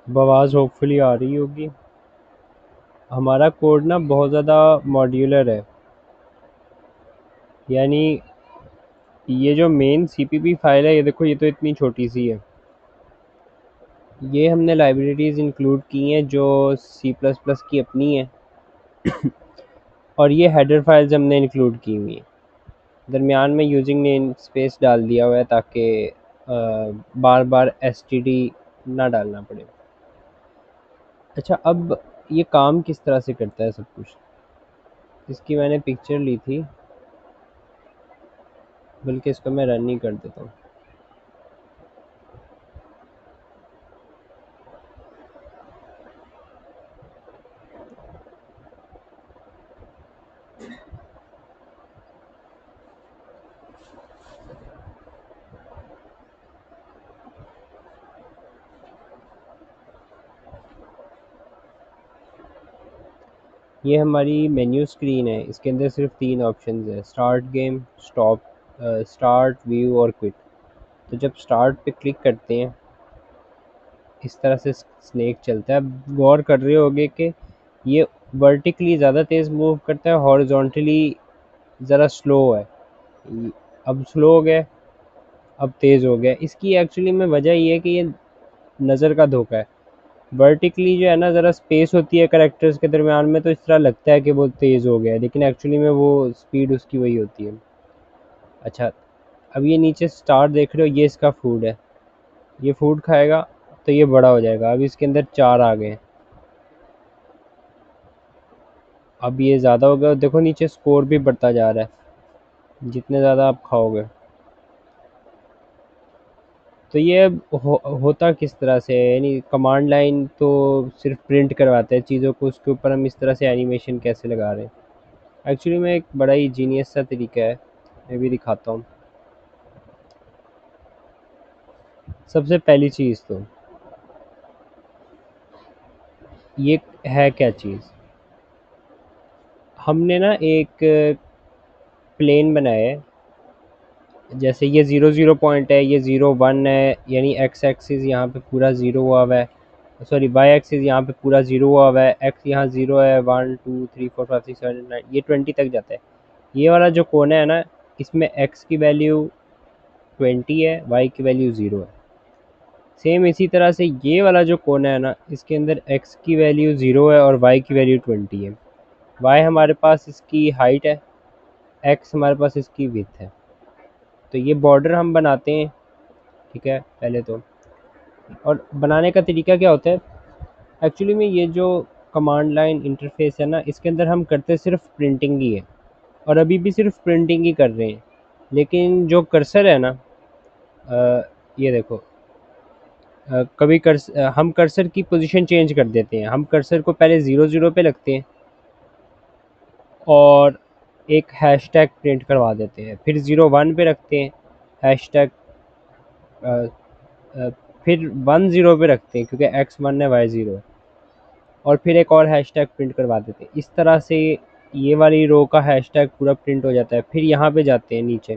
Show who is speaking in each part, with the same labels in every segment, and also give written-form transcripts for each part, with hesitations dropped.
Speaker 1: अब आवाज़ होपफुली आ रही होगी। हमारा कोड ना बहुत ज़्यादा मॉड्यूलर है, यानी ये जो मेन सीपीपी फाइल है, ये देखो, ये तो इतनी छोटी सी है। ये हमने लाइब्रेरीज इंक्लूड की हैं जो सी प्लस प्लस की अपनी हैं, और ये हेडर फाइल्स हमने इंक्लूड की हुई हैं। दरमियान में यूजिंग नेम स्पेस डाल दिया हुआ है ताकि बार बार एसटीडी ना डालना पड़े। अच्छा, अब ये काम किस तरह से करता है सब कुछ, इसकी मैंने पिक्चर ली थी, बल्कि इसको मैं रन ही कर देता हूँ। ये हमारी मेन्यू स्क्रीन है, इसके अंदर सिर्फ 3 ऑप्शंस है: start game, stop, start, view और क्विट। तो जब स्टार्ट पे क्लिक करते हैं, इस तरह से स्नेक चलता है। अब गौर कर रहे होगे कि ये वर्टिकली ज़्यादा तेज़ मूव करता है, हॉरिजॉन्टली ज़रा स्लो है। अब स्लो हो गया, अब तेज़ हो गया। इसकी एक्चुअली में वजह ये है कि ये नज़र का धोखा है। वर्टिकली जो है ना, ज़रा स्पेस होती है करेक्टर्स के दरमियान में, तो इस तरह लगता है कि वो तेज़ हो गया है, लेकिन एक्चुअली में वो स्पीड उसकी वही होती है। अच्छा, अब ये नीचे स्टार देख रहे हो, ये इसका फूड है। ये फूड खाएगा तो ये बड़ा हो जाएगा। अब इसके अंदर 4 आ गए। अब ये ज़्यादा हो गया, देखो नीचे स्कोर भी बढ़ता जा रहा है जितने ज़्यादा आप खाओगे। तो ये होता किस तरह से है, यानी कमांड लाइन तो सिर्फ प्रिंट करवाते हैं चीज़ों को, उसके ऊपर हम इस तरह से एनिमेशन कैसे लगा रहे हैं। एक्चुअली में एक बड़ा ही जीनियस सा तरीका है, मैं भी दिखाता हूँ। सबसे पहली चीज़ तो ये है क्या चीज़, हमने ना एक प्लेन बनाया है। जैसे ये 0 0 पॉइंट है, ये 0 1 है, यानी एक्स एक्सिस यहाँ पे पूरा ज़ीरो हुआ हुआ है, सॉरी वाई एक्सिस यहाँ पे पूरा ज़ीरो हुआ हुआ है, एक्स यहाँ ज़ीरो है, 1 2 3 4 5 6 7 9, ये 20 तक जाता है। ये वाला जो कोना है ना, इसमें एक्स की वैल्यू 20 है, वाई की वैल्यू 0 है। सेम इसी तरह से ये वाला जो कोना है ना, इसके अंदर एक्स की वैल्यू 0 है और वाई की वैल्यू 20 है। वाई हमारे पास इसकी हाइट है, एक्स हमारे पास इसकी विड्थ है। तो ये बॉर्डर हम बनाते हैं, ठीक है, पहले तो। और बनाने का तरीका क्या होता है, एक्चुअली में ये जो कमांड लाइन इंटरफेस है ना, इसके अंदर हम करते सिर्फ प्रिंटिंग ही है, और अभी भी सिर्फ प्रिंटिंग ही कर रहे हैं। लेकिन जो कर्सर है ना, ये देखो, हम कर्सर की पोजीशन चेंज कर देते हैं। हम कर्सर को पहले 0 0 पे रखते हैं और एक हैशटैग प्रिंट करवा देते हैं, फिर 0 1 पे रखते हैं हैशटैग, फिर 1 0 पे रखते हैं क्योंकि एक्स 1 है वाई 0 है, और फिर एक और हैशटैग प्रिंट करवा देते हैं। इस तरह से ये वाली रो का हैशटैग पूरा प्रिंट हो जाता है। फिर यहाँ पे जाते हैं नीचे।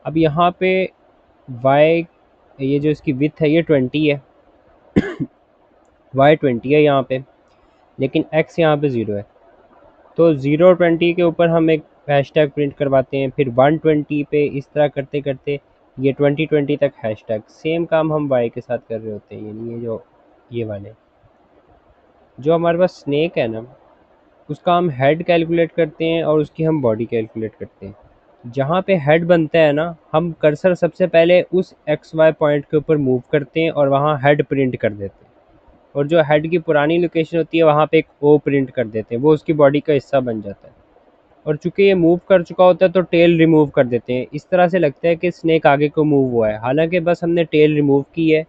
Speaker 1: अब यहाँ पे वाई, ये जो इसकी विथ है ये 20 है, वाई 20 है यहाँ पे, लेकिन एक्स यहाँ पे 0 है। तो 0 और 20 के ऊपर हम एक हैशटैग प्रिंट करवाते हैं, फिर 120 पे, इस तरह करते करते ये 2020 तक हैशटैग। सेम काम हम वाई के साथ कर रहे होते हैं, यानी ये जो ये वाले जो हमारे पास स्नेक है ना, उसका हम हेड कैलकुलेट करते हैं और उसकी हम बॉडी कैलकुलेट करते हैं। जहाँ पे हेड बनता है ना, हम कर्सर सबसे पहले उस एक्स वाई पॉइंट के ऊपर मूव करते हैं और वहाँ हेड प्रिंट कर देते हैं, और जो हेड की पुरानी लोकेशन होती है वहाँ पे एक ओ प्रिंट कर देते हैं, वो उसकी बॉडी का हिस्सा बन जाता है। और चूंकि ये मूव कर चुका होता है तो टेल रिमूव कर देते हैं। इस तरह से लगता है कि स्नेक आगे को मूव हुआ है, हालांकि बस हमने टेल रिमूव की है,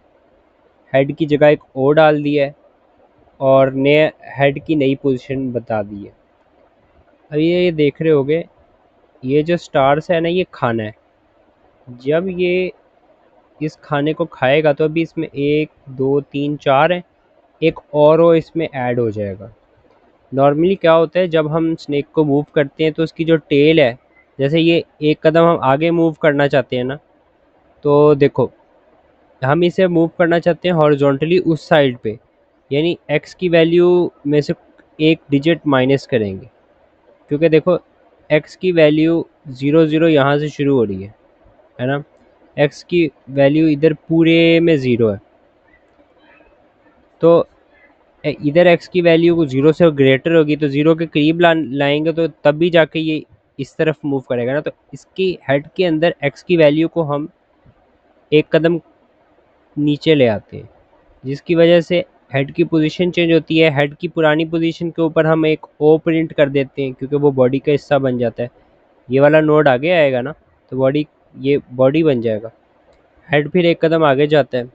Speaker 1: हेड की जगह एक ओ डाल दिया है और नए हेड की नई पोजीशन बता दी है। अब ये देख रहे होगे, ये जो स्टार्स है ना, ये खाना है। जब ये इस खाने को खाएगा तो अभी इसमें 1 2 3 4 है, एक और वो इसमें ऐड हो जाएगा। नॉर्मली क्या होता है, जब हम स्नेक को मूव करते हैं तो उसकी जो टेल है, जैसे ये एक कदम हम आगे मूव करना चाहते हैं ना, तो देखो हम इसे मूव करना चाहते हैं हॉरिजॉन्टली उस साइड पे, यानी x की वैल्यू में से एक डिजिट माइनस करेंगे, क्योंकि देखो x की वैल्यू 0 0 यहाँ से शुरू हो रही है ना। x की वैल्यू इधर पूरे में 0 है, तो इधर x की वैल्यू 0 से ग्रेटर होगी, तो 0 के करीब लाएंगे तो तब भी जाके ये इस तरफ मूव करेगा ना। तो इसकी हेड के अंदर x की वैल्यू को हम एक कदम नीचे ले आते हैं, जिसकी वजह से हेड की पोजीशन चेंज होती है। हेड की पुरानी पोजीशन के ऊपर हम एक ओ प्रिंट कर देते हैं, क्योंकि वो बॉडी का हिस्सा बन जाता है। ये वाला नोड आगे आएगा ना, तो ये बॉडी बन जाएगा। हेड फिर एक कदम आगे जाता है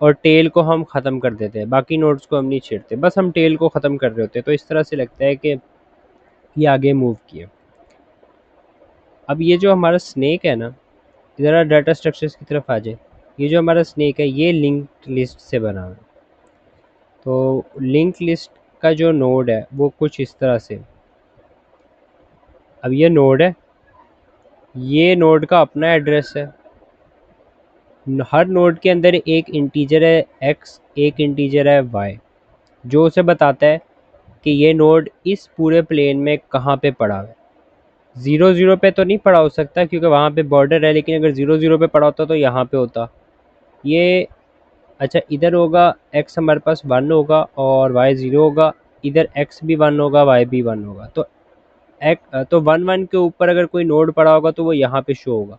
Speaker 1: और टेल को हम ख़त्म कर देते हैं, बाकी नोड्स को हम नहीं छेड़ते, बस हम टेल को ख़त्म कर रहे होते हैं। तो इस तरह से लगता है कि ये आगे मूव किया। अब ये जो हमारा स्नेक है ना, ज़रा डाटा स्ट्रक्चर्स की तरफ आ जाए। ये जो हमारा स्नेक है ये लिंक्ड लिस्ट से बना हुआ है। तो लिंक लिस्ट का जो नोड है वो कुछ इस तरह से, अब ये नोड है, ये नोड का अपना एड्रेस है। हर नोड के अंदर एक इंटीजर है x, एक इंटीजर है y, जो उसे बताता है कि ये नोड इस पूरे प्लेन में कहाँ पे पड़ा है। 0 0 पे तो नहीं पड़ा हो सकता क्योंकि वहाँ पे बॉर्डर है, लेकिन अगर 0 0 पे पड़ा होता तो यहाँ पे होता ये। अच्छा, इधर होगा x हमारे पास 1 होगा और y 0 होगा, इधर x भी 1 होगा y भी 1 होगा। तो तो 1 1 के ऊपर अगर कोई नोड पड़ा होगा तो वो यहाँ पे शो होगा।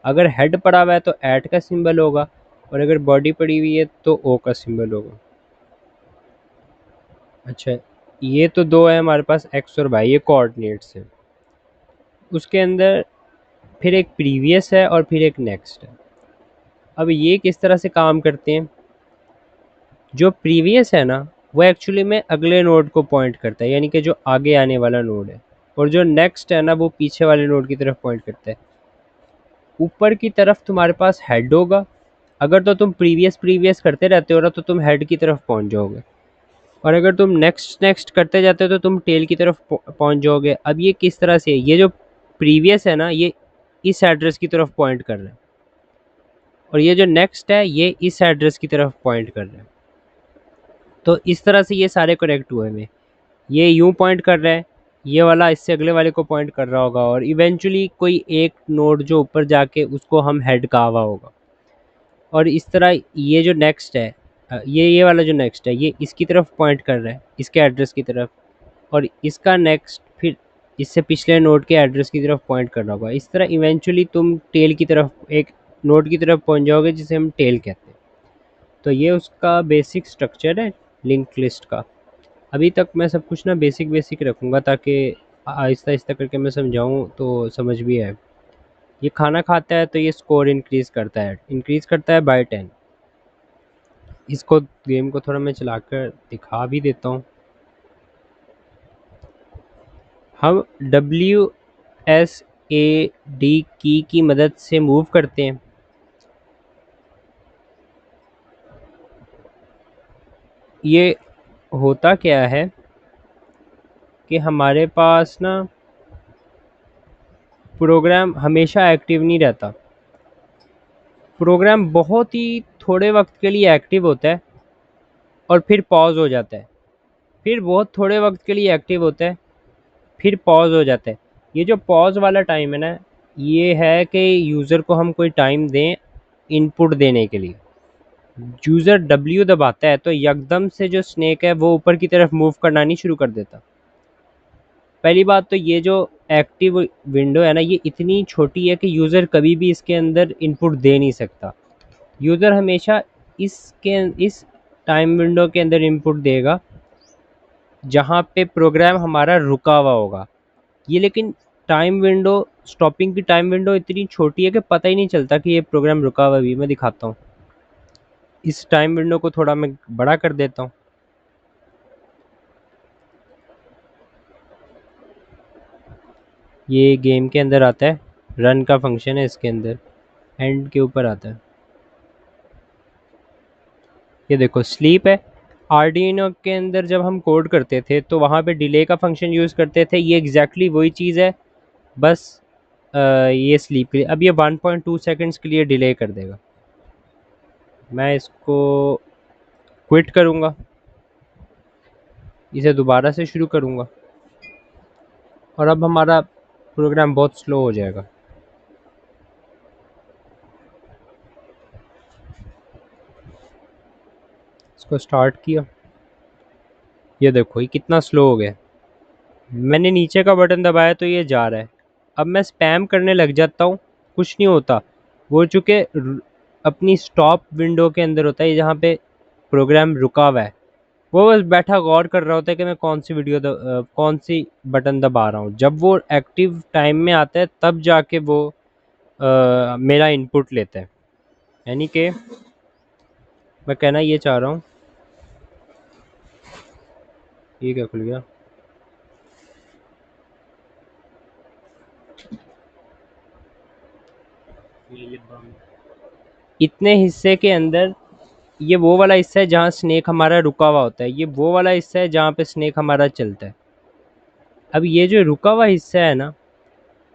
Speaker 1: अगर हेड पड़ा हुआ है तो ऐट का सिंबल होगा, और अगर बॉडी पड़ी हुई है तो ओ का सिंबल होगा। अच्छा, ये तो दो है हमारे पास एक्स और वाई, ये कोऑर्डिनेट्स हैं। उसके अंदर फिर एक प्रीवियस है और फिर एक नेक्स्ट है। अब ये किस तरह से काम करते हैं? जो प्रीवियस है ना वो एक्चुअली में अगले नोड को पॉइंट करता है, यानी कि जो आगे आने वाला नोड है, और जो नेक्स्ट है ना वो पीछे वाले नोड की तरफ पॉइंट करता है। ऊपर की तरफ तुम्हारे पास हेड होगा, अगर तो तुम प्रीवियस प्रीवियस करते रहते हो ना तो तुम हेड की तरफ पहुंच जाओगे, और अगर तुम नेक्स्ट नेक्स्ट करते जाते हो तो तुम टेल की तरफ पहुंच जाओगे। अब ये किस तरह से है? ये जो प्रीवियस है ना ये इस एड्रेस की तरफ पॉइंट कर रहा है, और ये जो नेक्स्ट है ये इस एड्रेस की तरफ पॉइंट कर रहा है। तो इस तरह से ये सारे कनेक्ट हुए हैं। ये यूं पॉइंट कर रहा है, ये वाला इससे अगले वाले को पॉइंट कर रहा होगा, और इवेंचुअली कोई एक नोड जो ऊपर जाके उसको हम हेड कहा हुआ होगा। और इस तरह ये जो नेक्स्ट है, ये वाला जो नेक्स्ट है ये इसकी तरफ पॉइंट कर रहा है, इसके एड्रेस की तरफ, और इसका नेक्स्ट फिर इससे पिछले नोड के एड्रेस की तरफ पॉइंट कर रहा होगा। इस तरह इवेंचुअली तुम टेल की तरफ एक नोड की तरफ पहुंच जाओगे जिसे हम टेल कहते हैं। तो ये उसका बेसिक स्ट्रक्चर है लिंक लिस्ट का। अभी तक मैं सब कुछ ना बेसिक बेसिक रखूँगा ताकि आहिस्ता आहिस्ता करके मैं समझाऊँ तो समझ भी आए। ये खाना खाता है तो ये स्कोर इंक्रीज़ करता है बाय 10। इसको गेम को थोड़ा मैं चलाकर दिखा भी देता हूँ। हम WSAD की मदद से मूव करते हैं। ये होता क्या है कि हमारे पास ना प्रोग्राम हमेशा एक्टिव नहीं रहता। प्रोग्राम बहुत ही थोड़े वक्त के लिए एक्टिव होता है और फिर पॉज हो जाता है, फिर बहुत थोड़े वक्त के लिए एक्टिव होता है, फिर पॉज हो जाता है। ये जो पॉज वाला टाइम है ना, ये है कि यूज़र को हम कोई टाइम दें इनपुट देने के लिए। यूज़र W दबाता है तो एकदम से जो स्नेक है वो ऊपर की तरफ मूव करना नहीं शुरू कर देता। पहली बात तो ये जो एक्टिव विंडो है ना ये इतनी छोटी है कि यूज़र कभी भी इसके अंदर इनपुट दे नहीं सकता। यूज़र हमेशा इस टाइम विंडो के अंदर इनपुट देगा जहाँ पे प्रोग्राम हमारा रुका हुआ होगा। ये लेकिन टाइम विंडो, स्टॉपिंग की टाइम विंडो इतनी छोटी है कि पता ही नहीं चलता कि ये प्रोग्राम रुका हुआ है। भी मैं दिखाता हूँ, इस टाइम विंडो को थोड़ा मैं बड़ा कर देता हूँ। ये गेम के अंदर आता है, रन का फंक्शन है इसके अंदर, एंड के ऊपर आता है। ये देखो स्लीप है। आर्डिनो के अंदर जब हम कोड करते थे तो वहाँ पे डिले का फंक्शन यूज़ करते थे, ये एग्जैक्टली वही चीज़ है, बस ये स्लीप के लिए। अब ये 1.2 सेकंड्स के लिए डिले कर देगा। मैं इसको क्विट करूँगा, इसे दोबारा से शुरू करूँगा और अब हमारा प्रोग्राम बहुत स्लो हो जाएगा। इसको स्टार्ट किया, ये देखो ये कितना स्लो हो गया। मैंने नीचे का बटन दबाया तो ये जा रहा है। अब मैं स्पैम करने लग जाता हूँ, कुछ नहीं होता। वो चूँकि अपनी स्टॉप विंडो के अंदर होता है जहाँ पे प्रोग्राम रुका हुआ है, वो बस बैठा गौर कर रहा होता है कि मैं कौन सी कौन सी बटन दबा रहा हूँ। जब वो एक्टिव टाइम में आता है तब जाके वो मेरा इनपुट लेता है। यानी कि मैं कहना ये चाह रहा हूँ, ये क्या खुल गया? इतने हिस्से के अंदर ये वो वाला हिस्सा है जहाँ स्नेक हमारा रुका हुआ होता है, ये वो वाला हिस्सा है जहाँ पे स्नेक हमारा चलता है। अब ये जो रुका हुआ हिस्सा है ना,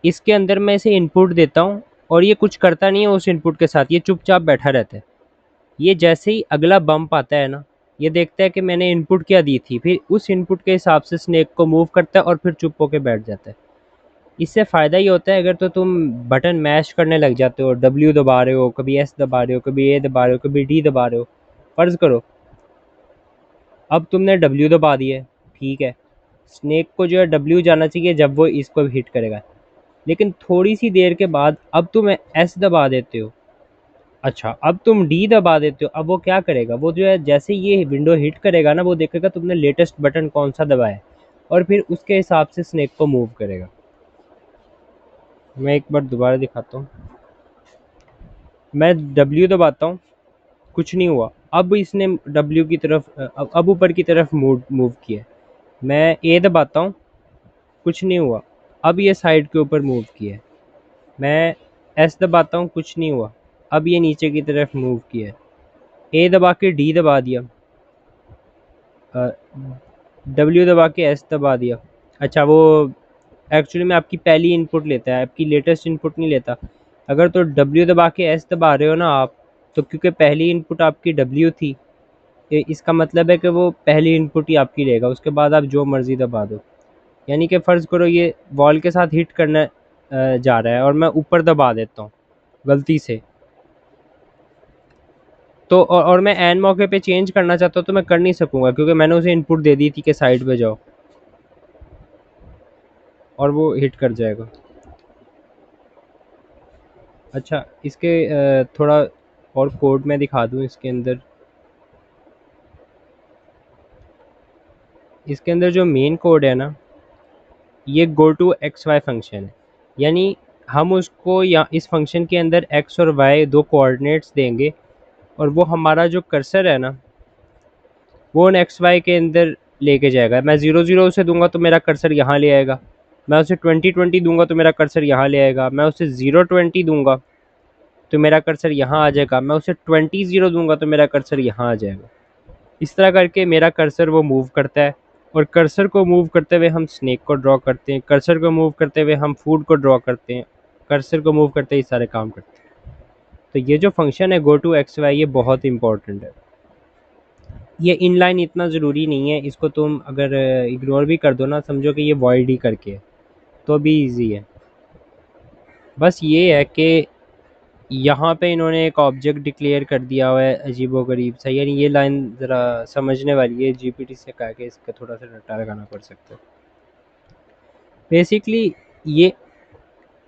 Speaker 1: इसके अंदर मैं इसे इनपुट देता हूँ और ये कुछ करता नहीं है उस इनपुट के साथ, ये चुपचाप बैठा रहता है। ये जैसे ही अगला बम्प आता है ना, ये देखता है कि मैंने इनपुट क्या दी थी, फिर उस इनपुट के हिसाब से स्नेक को मूव करता है और फिर चुप होकर बैठ जाता है। इससे फ़ायदा ये होता है, अगर तो तुम बटन मैश करने लग जाते हो, डब्ल्यू दबा रहे हो, कभी एस दबा रहे हो, कभी ए दबा रहे हो, कभी डी दबा रहे हो। फ़र्ज़ करो अब तुमने डब्ल्यू दबा दिया है, ठीक है, स्नेक को जो है डब्ल्यू जाना चाहिए जब वो इसको हिट करेगा। लेकिन थोड़ी सी देर के बाद अब तुम एस दबा देते हो, अच्छा अब तुम डी दबा देते हो। अब वो क्या करेगा, वो जो है जैसे ये विंडो हिट करेगा ना, वो देखेगा तुमने लेटेस्ट बटन कौन सा दबाया है और फिर उसके हिसाब से स्नेक को मूव करेगा। मैं एक बार दोबारा दिखाता हूँ। मैं डब्ल्यू दबाता हूँ, कुछ नहीं हुआ। अब इसने डब्ल्यू की तरफ अब ऊपर की तरफ मूव किया। मैं ए दबाता हूँ, कुछ नहीं हुआ। अब ये साइड के ऊपर मूव किया है। मैं एस दबाता हूँ, कुछ नहीं हुआ। अब ये नीचे की तरफ मूव किया है। ए दबा के डी दबा दिया, डब्ल्यू दबा के एस दबा दिया। अच्छा वो एक्चुअली में आपकी पहली इनपुट लेता है, आपकी लेटेस्ट इनपुट नहीं लेता। अगर तो डब्ल्यू दबा के एस दबा रहे हो ना आप, तो क्योंकि पहली इनपुट आपकी डब्ल्यू थी, इसका मतलब है कि वो पहली इनपुट ही आपकी लेगा, उसके बाद आप जो मर्ज़ी दबा दो। यानी कि फ़र्ज़ करो ये वॉल के साथ हिट करना जा रहा है और मैं ऊपर दबा देता हूँ गलती से, तो और मैं एन मौके पे चेंज करना चाहता हूँ तो मैं कर नहीं सकूँगा, क्योंकि मैंने उसे इनपुट दे दी थी कि साइड पे जाओ, और वो हिट कर जाएगा। अच्छा इसके थोड़ा और कोड मैं दिखा दूँ। इसके अंदर जो मेन कोड है ना, ये go to X Y function है। यानी हम उसको या इस फंक्शन के अंदर एक्स और वाई दो कोऑर्डिनेट्स देंगे और वो हमारा जो कर्सर है ना, वो उन एक्स वाई के अंदर लेके जाएगा। मैं 0 0 उसे दूंगा तो मेरा कर्सर यहाँ ले आएगा, मैं उसे 20 20 दूंगा तो मेरा कर्सर यहाँ ले आएगा, मैं उसे 0 20 दूंगा तो मेरा कर्सर यहाँ आ जाएगा, मैं उसे 20 0 दूंगा तो मेरा कर्सर यहाँ आ जाएगा। इस तरह करके मेरा कर्सर वो मूव करता है, और कर्सर को मूव करते हुए हम स्नेक को ड्रॉ करते हैं, कर्सर को मूव करते हुए हम फूड को ड्रॉ करते हैं, कर्सर को मूव करते ही सारे काम करते हैं। तो ये जो फंक्शन है गो टू एक्स वाई, ये बहुत इंपॉर्टेंट है। ये इनलाइन इतना ज़रूरी नहीं है, इसको तुम अगर इग्नोर भी कर दो ना, समझो कि ये वॉइड ही करके है, तो भी इजी है। बस ये है कि यहाँ पे इन्होंने एक ऑब्जेक्ट डिक्लेयर कर दिया हुआ है अजीबोगरीब सा, यानी ये लाइन ज़रा समझने वाली है, जीपीटी से कह के इसका थोड़ा सा रट्टा लगाना पड़ सकता है। बेसिकली ये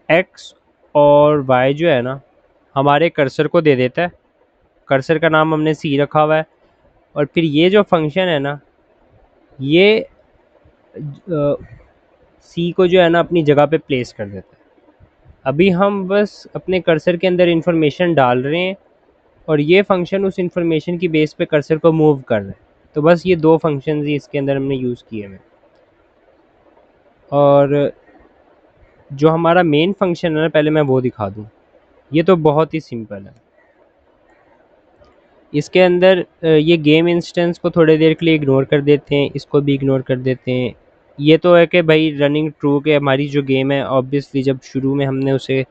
Speaker 1: एक्स और वाई जो है ना, हमारे कर्सर को दे देता है, कर्सर का नाम हमने सी रखा हुआ है, और फिर ये जो फंक्शन है ना, ये सी को जो है ना अपनी जगह पे प्लेस कर देता है। अभी हम बस अपने कर्सर के अंदर इंफॉर्मेशन डाल रहे हैं और ये फंक्शन उस इंफॉर्मेशन की बेस पे कर्सर को मूव कर रहा है। तो बस ये दो फंक्शन ही इसके अंदर हमने यूज़ किए हैं। और जो हमारा मेन फंक्शन है ना, पहले मैं वो दिखा दूँ। ये तो बहुत ही सिंपल है। इसके अंदर ये गेम इंस्टेंस को थोड़ी देर के लिए इग्नोर कर देते हैं, इसको भी इग्नोर कर देते हैं। ये तो है कि भाई रनिंग ट्रू के हमारी जो गेम है, ऑब्वियसली जब शुरू में हमने उसे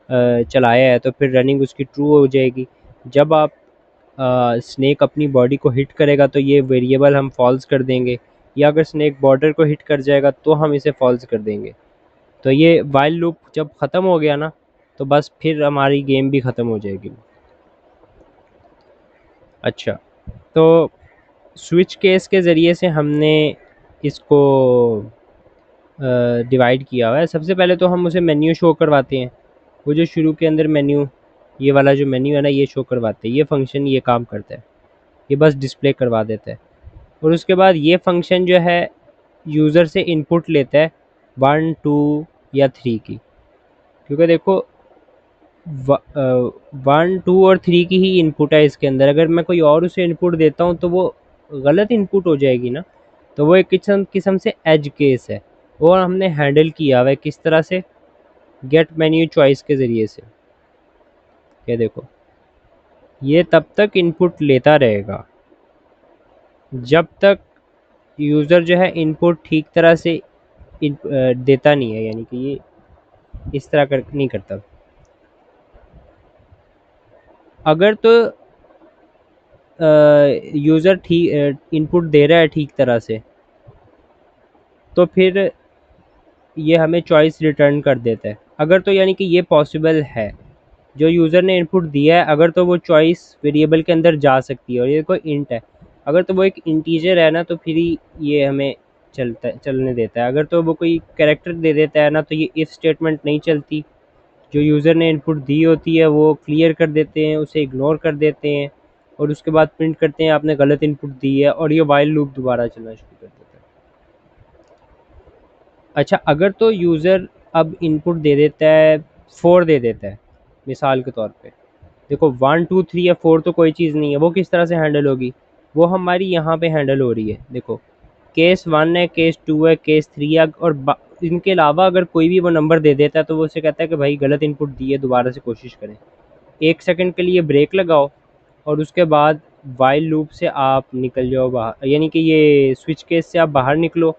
Speaker 1: चलाया है तो फिर रनिंग उसकी ट्रू हो जाएगी। जब आप स्नेक अपनी बॉडी को हिट करेगा तो ये वेरिएबल हम फॉल्स कर देंगे, या अगर स्नेक बॉर्डर को हिट कर जाएगा तो हम इसे फॉल्स कर देंगे। तो ये वाइल लूप जब ख़त्म हो गया ना, तो बस फिर हमारी गेम भी ख़त्म हो जाएगी। अच्छा, तो स्विच केस के ज़रिए से हमने इसको डिवाइड किया हुआ है। सबसे पहले तो हम उसे मेन्यू शो करवाते हैं, वो जो शुरू के अंदर मेन्यू, ये वाला जो मेन्यू है ना, ये शो करवाते हैं। ये फंक्शन ये काम करता है, ये बस डिस्प्ले करवा देता है। और उसके बाद ये फंक्शन जो है यूज़र से इनपुट लेता है 1 2 या 3 की, क्योंकि देखो 1 2 और 3 की ही इनपुट है इसके अंदर। अगर मैं कोई और उसे इनपुट देता हूँ तो वो गलत इनपुट हो जाएगी ना। तो वो एक किस्म से एज केस है, और हमने हैंडल किया हुआ है किस तरह से, गेट मेन्यू चॉइस के ज़रिए से। ये देखो, ये तब तक इनपुट लेता रहेगा जब तक यूज़र जो है इनपुट ठीक तरह से देता नहीं है, यानी कि ये इस तरह कर नहीं करता। अगर तो यूज़र ठीक इनपुट दे रहा है ठीक तरह से, तो फिर ये हमें चॉइस रिटर्न कर देता है। अगर तो यानी कि ये पॉसिबल है, जो यूज़र ने इनपुट दिया है अगर तो वो चॉइस वेरिएबल के अंदर जा सकती है, और ये कोई इंट है, अगर तो वो एक इंटीजर है ना तो फिर ही ये हमें चलने देता है। अगर तो वो कोई कैरेक्टर दे देता है ना, तो ये इफ़ स्टेटमेंट नहीं चलती। जो यूज़र ने इनपुट दी होती है वो क्लियर कर देते हैं, उसे इग्नोर कर देते हैं, और उसके बाद प्रिंट करते हैं आपने गलत इनपुट दी है, और ये वाइल लूप दोबारा चलना शुरू कर देता है। अच्छा, अगर तो यूज़र अब इनपुट दे देता है 4 दे देता है मिसाल के तौर पे, देखो 1 2 3 या 4 तो कोई चीज़ नहीं है, वो किस तरह से हैंडल होगी, वो हमारी यहाँ पे हैंडल हो रही है। देखो, केस 1 है, केस 2 है, केस 3 है, और इनके अलावा अगर कोई भी वो नंबर दे देता है तो वो उसे कहता है कि भाई गलत इनपुट दी है, दोबारा से कोशिश करें। 1 सेकंड के लिए ब्रेक लगाओ, और उसके बाद वाइल लूप से आप निकल जाओ बाहर, यानी कि ये स्विच केस से आप बाहर निकलो,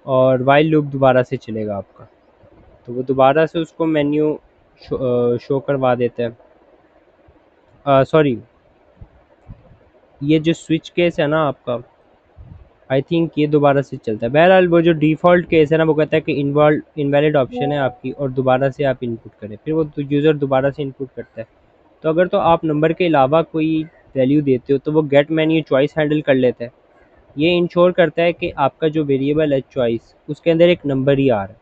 Speaker 1: और वाइल लूप दोबारा से चलेगा आपका। तो वो दोबारा से उसको मेन्यू शो करवा देता है। सॉरी, ये जो स्विच केस है ना आपका, आई थिंक ये दोबारा से चलता है। बहरहाल वो जो डिफ़ॉल्ट केस है ना, वो कहता है कि इनवैलिड ऑप्शन है आपकी, और दोबारा से आप इनपुट करें, फिर वो यूज़र दोबारा से इनपुट करता है। तो अगर तो आप नंबर के अलावा कोई वैल्यू देते हो तो वो गेट मेन्यू चॉइस हैंडल कर लेता है। ये इंश्योर करता है कि आपका जो वेरिएबल है चॉइस, उसके अंदर एक नंबर ही आ रहा है।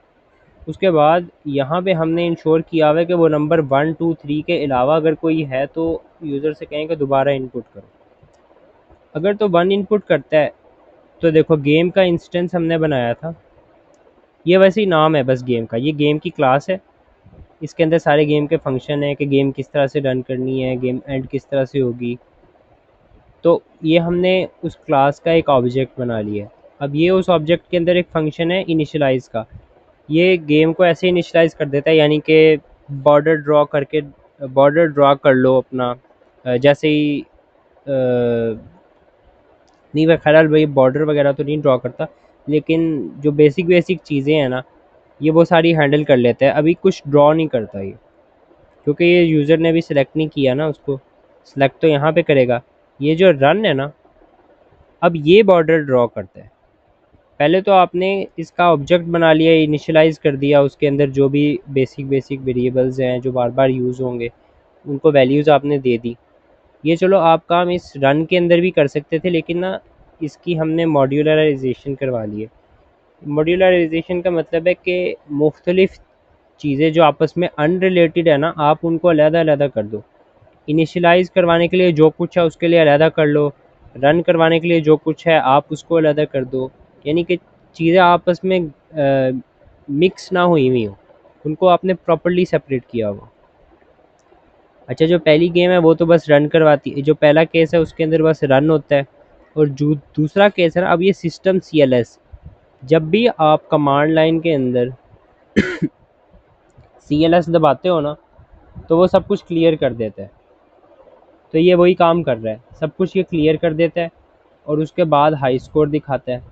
Speaker 1: उसके बाद यहाँ पे हमने इंश्योर किया हुआ है कि वो नंबर 1 2 3 के अलावा अगर कोई है तो यूज़र से कहें कि दोबारा इनपुट करो। अगर तो 1 इनपुट करता है, तो देखो गेम का इंस्टेंस हमने बनाया था, ये वैसे ही नाम है बस गेम का, ये गेम की क्लास है। इसके अंदर सारे गेम के फंक्शन है कि गेम किस तरह से रन करनी है, गेम एंड किस तरह से होगी। तो ये हमने उस क्लास का एक ऑब्जेक्ट बना लिया है। अब ये उस ऑब्जेक्ट के अंदर एक फंक्शन है इनिशियलाइज़ का, ये गेम को ऐसे इनिशियलाइज़ कर देता है, यानी कि बॉर्डर ड्रॉ करके, बॉर्डर ड्रॉ कर लो अपना, जैसे ही नहीं, वह खैर भाई बॉर्डर वगैरह तो नहीं ड्रॉ करता, लेकिन जो बेसिक बेसिक चीज़ें हैं ना, ये वो सारी हैंडल कर लेता है। अभी कुछ ड्रॉ नहीं करता ये, क्योंकि ये यूज़र ने भी सिलेक्ट नहीं किया ना, उसको सिलेक्ट तो यहाँ पे करेगा। ये जो रन है ना, अब ये बॉर्डर ड्रॉ करता है। पहले तो आपने इसका ऑब्जेक्ट बना लिया, इनिशियलाइज़ कर दिया, उसके अंदर जो भी बेसिक बेसिक वेरिएबल्स हैं जो बार बार यूज़ होंगे उनको वैल्यूज़ आपने दे दी। ये चलो आप काम इस रन के अंदर भी कर सकते थे, लेकिन ना इसकी हमने मॉड्यूलराइजेशन करवा ली है। मॉड्यूलराइजेशन का मतलब है कि मुख्तलिफ़ चीज़ें जो आपस में अनरिलेटेड है ना, आप उनको अलग-अलग कर दो। इनिशियलाइज़ करवाने के लिए जो कुछ है उसके लिए अलग कर लो, रन करवाने के लिए जो कुछ है आप उसको अलग कर दो, यानी कि चीज़ें आपस में मिक्स ना हुई हो, उनको आपने प्रॉपर्ली सेपरेट किया हुआ। अच्छा, जो पहली गेम है वो तो बस रन करवाती है, जो पहला केस है उसके अंदर बस रन होता है। और जो दूसरा केस है ना, अब ये सिस्टम CLS, जब भी आप कमांड लाइन के अंदर CLS दबाते हो ना, तो वो सब कुछ क्लियर कर देता है। तो ये वही काम कर रहा है, सब कुछ ये क्लियर कर देता है, और उसके बाद हाई स्कोर दिखाता है,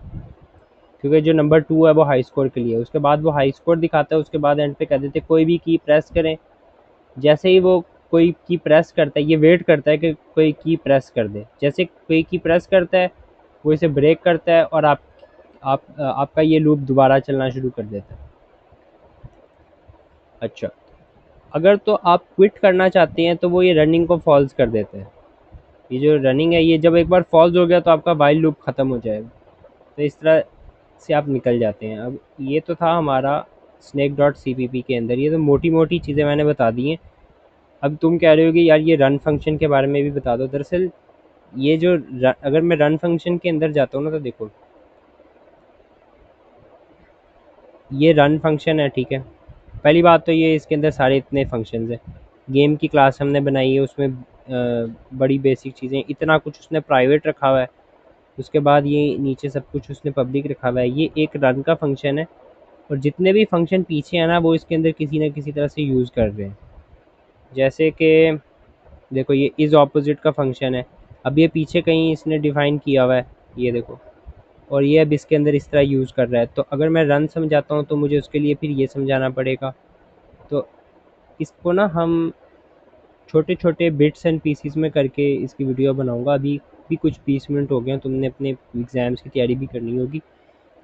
Speaker 1: क्योंकि जो नंबर 2 है वो हाई स्कोर के लिए, उसके बाद वो हाई स्कोर दिखाता है। उसके बाद एंड पे कह देते कोई भी की प्रेस करें, जैसे ही वो कोई की प्रेस करता है, ये वेट करता है कि कोई की प्रेस कर दे। जैसे कोई की प्रेस करता है वो इसे ब्रेक करता है और आपका ये लूप दोबारा चलना शुरू कर देता है। अच्छा, अगर तो आप क्विट करना चाहते हैं तो वो ये रनिंग को फॉल्स कर देते हैं। ये जो रनिंग है, ये जब एक बार फॉल्स हो गया तो आपका वाइल लूप ख़त्म हो जाएगा। तो इस तरह से आप निकल जाते हैं। अब ये तो था हमारा स्नैक डॉट सी के अंदर, ये तो मोटी मोटी चीज़ें मैंने बता दी हैं। अब तुम कह रहे हो कि यार ये रन फंक्शन के बारे में भी बता दो। दरअसल ये जो अगर मैं रन फंक्शन के अंदर जाता हूँ ना, तो देखो ये रन फंक्शन है, ठीक है। पहली बात तो ये इसके अंदर सारे इतने फंक्शंस हैं। गेम की क्लास हमने बनाई है, उसमें बड़ी बेसिक चीज़ें, इतना कुछ उसने प्राइवेट रखा हुआ है। उसके बाद ये नीचे सब कुछ उसने पब्लिक रखा हुआ है। ये एक रन का फंक्शन है, और जितने भी फंक्शन पीछे हैं ना, वो इसके अंदर किसी न किसी तरह से यूज़ कर रहे हैं। जैसे कि देखो ये इज़ ऑपोजिट का फंक्शन है, अब ये पीछे कहीं इसने डिफ़ाइन किया हुआ है, ये देखो। और ये अब इसके अंदर इस तरह यूज़ कर रहा है। तो अगर मैं रन समझाता हूँ तो मुझे उसके लिए फिर ये समझाना पड़ेगा। तो इसको ना हम छोटे छोटे बिट्स एंड पीसीस में करके इसकी वीडियो बनाऊंगा। अभी भी कुछ 20 मिनट हो गए हैं, तुमने अपने एग्ज़ाम्स की तैयारी भी करनी होगी,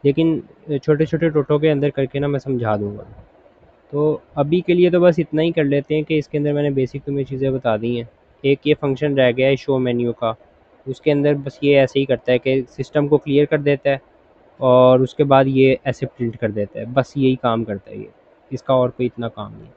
Speaker 1: लेकिन छोटे छोटे टोटों के अंदर करके ना मैं समझा दूंगा। तो अभी के लिए तो बस इतना ही कर लेते हैं कि इसके अंदर मैंने बेसिक तुम्हें चीज़ें बता दी हैं। एक ये फंक्शन रह गया है शो मेन्यू का, उसके अंदर बस ये ऐसे ही करता है कि सिस्टम को क्लियर कर देता है और उसके बाद ये ऐसे प्रिंट कर देता है। बस यही काम करता है ये, इसका और कोई इतना काम नहीं।